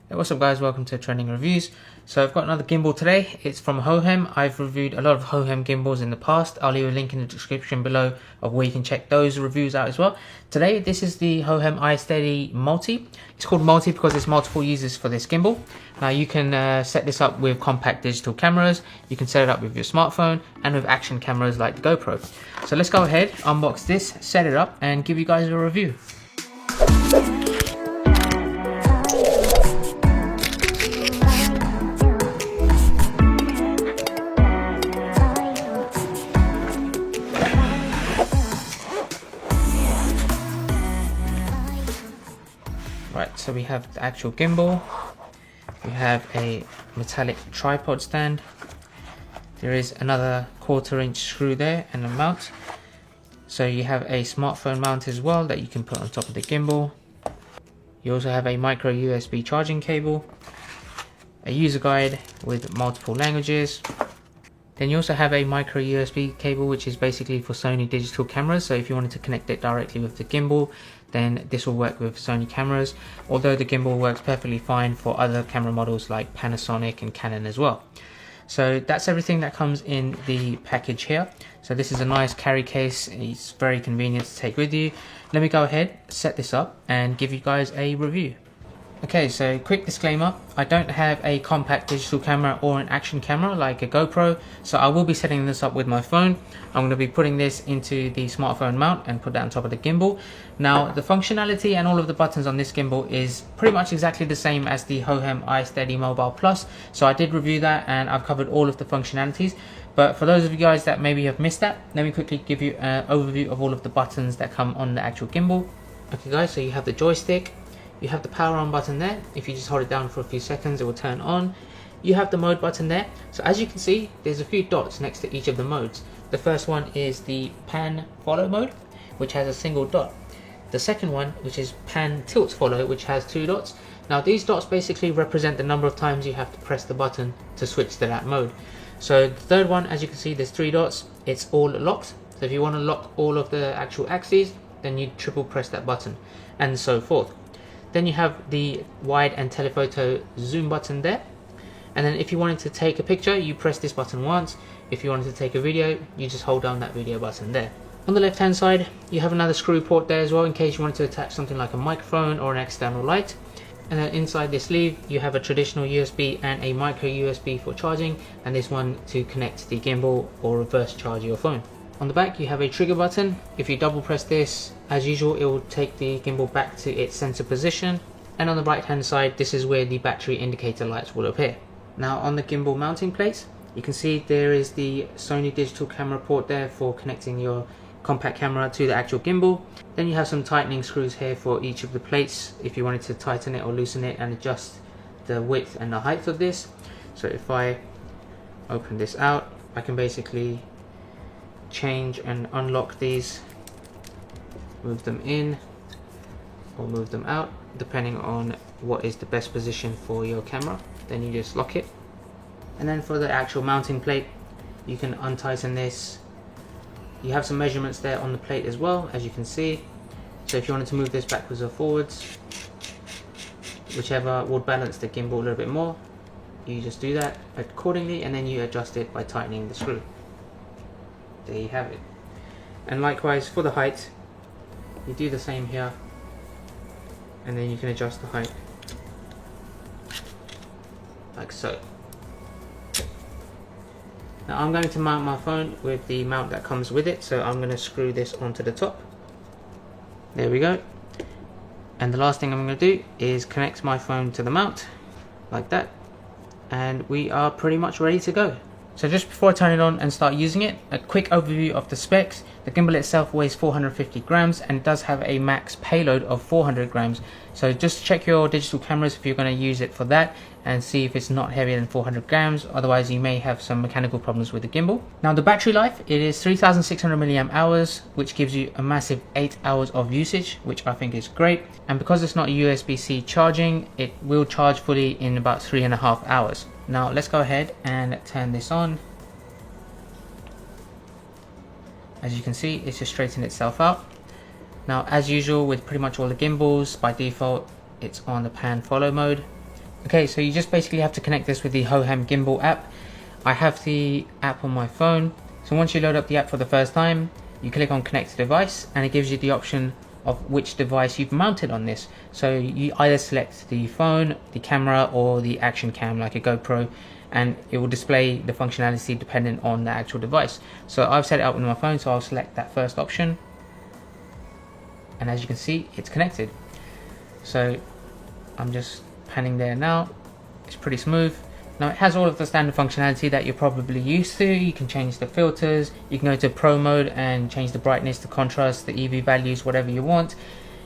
Hey, what's up guys, welcome to Trending Reviews. So I've got another gimbal today. It's from Hohem. I've reviewed a lot of Hohem gimbals in the past. I'll leave a link in the description below of where you can check those reviews out as well. Today this is the Hohem iSteady-Multi. It's called Multi because there's multiple uses for this gimbal. Now you can set this up with compact digital cameras, you can set it up with your smartphone and with action cameras like the GoPro. So let's go ahead, unbox this, set it up and give you guys a review. Right, so we have the actual gimbal, we have a metallic tripod stand, there is another 1/4 inch screw there and a mount. So you have a smartphone mount as well that you can put on top of the gimbal. You also have a micro USB charging cable, a user guide with multiple languages. Then you also have a micro USB cable which is basically for Sony digital cameras, so if you wanted to connect it directly with the gimbal then this will work with Sony cameras, although the gimbal works perfectly fine for other camera models like Panasonic and Canon as well. So that's everything that comes in the package here. So this is a nice carry case, it's very convenient to take with you. Let me go ahead, set this up and give you guys a review. Okay, so quick disclaimer, I don't have a compact digital camera or an action camera like a GoPro, so I will be setting this up with my phone. I'm going to be putting this into the smartphone mount and put that on top of the gimbal. Now the functionality and all of the buttons on this gimbal is pretty much exactly the same as the Hohem iSteady Mobile Plus, so I did review that and I've covered all of the functionalities. But for those of you guys that maybe have missed that, let me quickly give you an overview of all of the buttons that come on the actual gimbal. Okay guys, so you have the joystick. You have the power on button there. If you just hold it down for a few seconds it will turn on. You have the mode button there. So as you can see there's a few dots next to each of the modes. The first one is the pan follow mode, which has a single dot. The second one, which is pan tilt follow, which has 2 dots. Now these dots basically represent the number of times you have to press the button to switch to that mode. So the third one, as you can see there's 3 dots. It's all locked. So if you want to lock all of the actual axes then you triple press that button and so forth. Then you have the wide and telephoto zoom button there, and then if you wanted to take a picture you press this button once. If you wanted to take a video you just hold down that video button there. On the left hand side you have another screw port there as well in case you wanted to attach something like a microphone or an external light. And then inside this sleeve you have a traditional USB and a micro USB for charging, and this one to connect the gimbal or reverse charge your phone. On the back you have a trigger button. If you double press this, as usual it will take the gimbal back to its sensor position, and on the right hand side this is where the battery indicator lights will appear. Now on the gimbal mounting plate you can see there is the Sony digital camera port there for connecting your compact camera to the actual gimbal. Then you have some tightening screws here for each of the plates if you wanted to tighten it or loosen it and adjust the width and the height of this. So if I open this out I can basically change and unlock these, move them in or move them out depending on what is the best position for your camera. Then you just lock it, and then for the actual mounting plate you can untighten this. You have some measurements there on the plate as well, as you can see. So if you wanted to move this backwards or forwards, whichever would balance the gimbal a little bit more, you just do that accordingly and then you adjust it by tightening the screw. There you have it. And likewise for the height you do the same here, and then you can adjust the height like so. Now I'm going to mount my phone with the mount that comes with it, so I'm going to screw this onto the top. There we go. And the last thing I'm going to do is connect my phone to the mount like that, and we are pretty much ready to go. So just before I turn it on and start using it, a quick overview of the specs. The gimbal itself weighs 450 grams and it does have a max payload of 400 grams. So just check your digital cameras if you're going to use it for that and see if it's not heavier than 400 grams, otherwise you may have some mechanical problems with the gimbal. Now the battery life, it is 3600 milliamp hours, which gives you a massive 8 hours of usage, which I think is great. And because it's not USB-C charging, it will charge fully in about 3.5 hours. Now let's go ahead and turn this on. As you can see, it's just straightened itself out. Now as usual with pretty much all the gimbals, by default it's on the pan follow mode. Okay, so you just basically have to connect this with the Hohem Gimbal app. I have the app on my phone, so once you load up the app for the first time, you click on connect to device and it gives you the option of which device you've mounted on this. So you either select the phone, the camera, or the action cam like a GoPro, and it will display the functionality dependent on the actual device. So I've set it up on my phone, so I'll select that first option, and as you can see, it's connected. So I'm just panning there now. It's pretty smooth. Now it has all of the standard functionality that you're probably used to. You can change the filters, you can go to pro mode and change the brightness, the contrast, the EV values, whatever you want.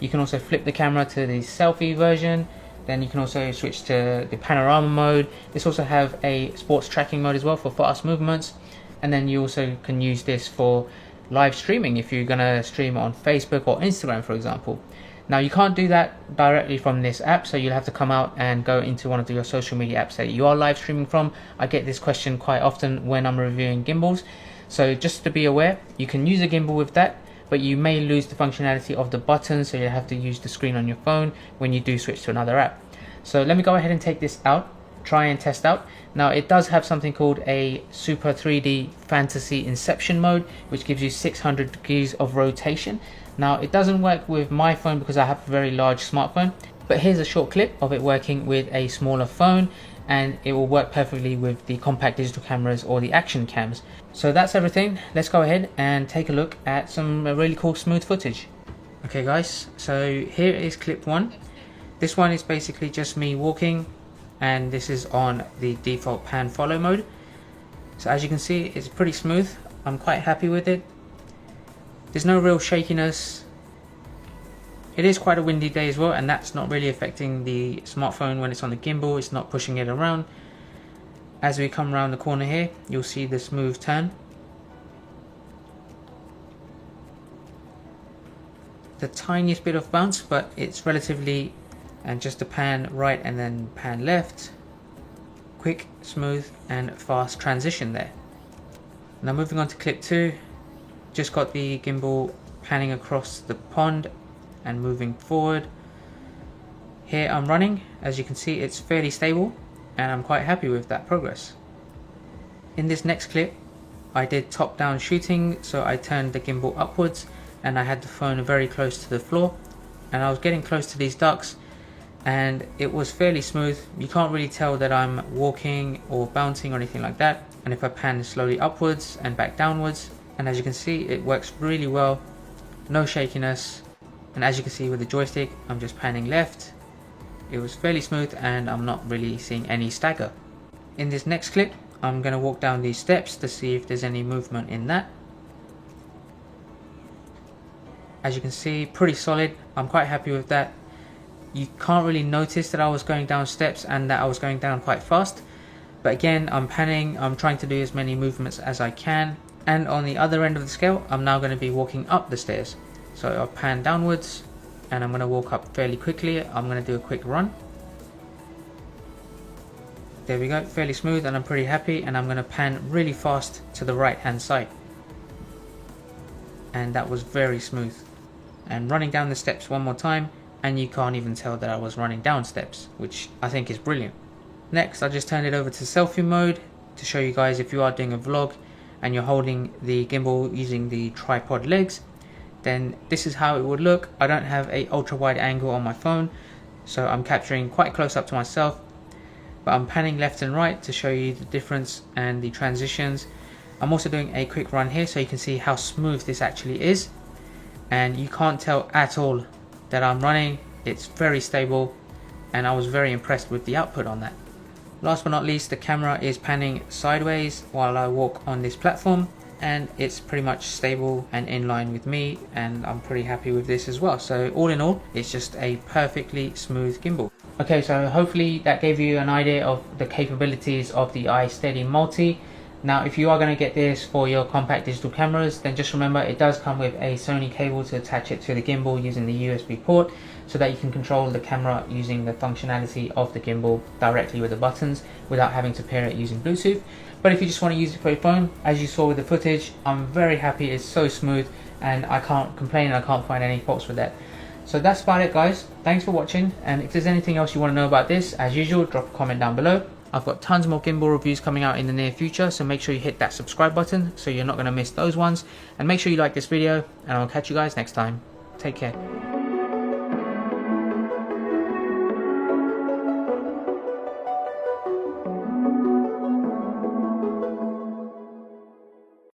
You can also flip the camera to the selfie version. Then you can also switch to the panorama mode. This also have a sports tracking mode as well for fast movements. And then you also can use this for live streaming if you're gonna stream on Facebook or Instagram, for example. Now you can't do that directly from this app, so you'll have to come out and go into one of your social media apps that you are live streaming from. I get this question quite often when I'm reviewing gimbals. So just to be aware, you can use a gimbal with that, but you may lose the functionality of the buttons, so you'll have to use the screen on your phone when you do switch to another app. So let me go ahead and take this out, try and test out. Now it does have something called a Super 3D Fantasy Inception mode, which gives you 600 degrees of rotation. Now it doesn't work with my phone because I have a very large smartphone, but here's a short clip of it working with a smaller phone, and it will work perfectly with the compact digital cameras or the action cams. So that's everything. Let's go ahead and take a look at some really cool smooth footage. Okay guys, so here is clip 1. This one is basically just me walking, and this is on the default pan follow mode. So as you can see, it's pretty smooth. I'm quite happy with it. There's no real shakiness. It is quite a windy day as well, and that's not really affecting the smartphone when it's on the gimbal. It's not pushing it around. As we come around the corner here, you'll see the smooth turn. The tiniest bit of bounce, but it's relatively, and just a pan right and then pan left. Quick, smooth and fast transition there. Now moving on to clip 2. Just got the gimbal panning across the pond and moving forward. Here I'm running. As you can see, it's fairly stable and I'm quite happy with that progress. In this next clip, I did top-down shooting, so I turned the gimbal upwards and I had the phone very close to the floor, and I was getting close to these ducks and it was fairly smooth. You can't really tell that I'm walking or bouncing or anything like that. And if I pan slowly upwards and back downwards, and as you can see, it works really well, no shakiness. And as you can see with the joystick, I'm just panning left. It was fairly smooth and I'm not really seeing any stagger. In this next clip, I'm going to walk down these steps to see if there's any movement in that. As you can see, pretty solid. I'm quite happy with that. You can't really notice that I was going down steps and that I was going down quite fast. But again, I'm panning, I'm trying to do as many movements as I can. And on the other end of the scale, I'm now going to be walking up the stairs. So I'll pan downwards and I'm going to walk up fairly quickly. I'm going to do a quick run. There we go, fairly smooth, and I'm pretty happy. And I'm going to pan really fast to the right hand side. And that was very smooth. And running down the steps one more time, and you can't even tell that I was running down steps, which I think is brilliant. Next, I just turned it over to selfie mode to show you guys if you are doing a vlog and you're holding the gimbal using the tripod legs, then this is how it would look. I don't have a ultra wide angle on my phone, so I'm capturing quite close up to myself, but I'm panning left and right to show you the difference and the transitions. I'm also doing a quick run here so you can see how smooth this actually is, and you can't tell at all that I'm running. It's very stable and I was very impressed with the output on that. Last but not least, the camera is panning sideways while I walk on this platform, and it's pretty much stable and in line with me, and I'm pretty happy with this as well. So all in all, it's just a perfectly smooth gimbal. Okay, so hopefully that gave you an idea of the capabilities of the iSteady-Multi. Now if you are going to get this for your compact digital cameras, then just remember it does come with a Sony cable to attach it to the gimbal using the USB port, so that you can control the camera using the functionality of the gimbal directly with the buttons without having to pair it using Bluetooth. But if you just want to use it for your phone, as you saw with the footage, I'm very happy. It's so smooth and I can't complain, I can't find any faults with that. So that's about it, guys. Thanks for watching, and if there's anything else you want to know about this, as usual, drop a comment down below. I've got tons more gimbal reviews coming out in the near future, so make sure you hit that subscribe button so you're not going to miss those ones, and make sure you like this video, and I'll catch you guys next time. Take care.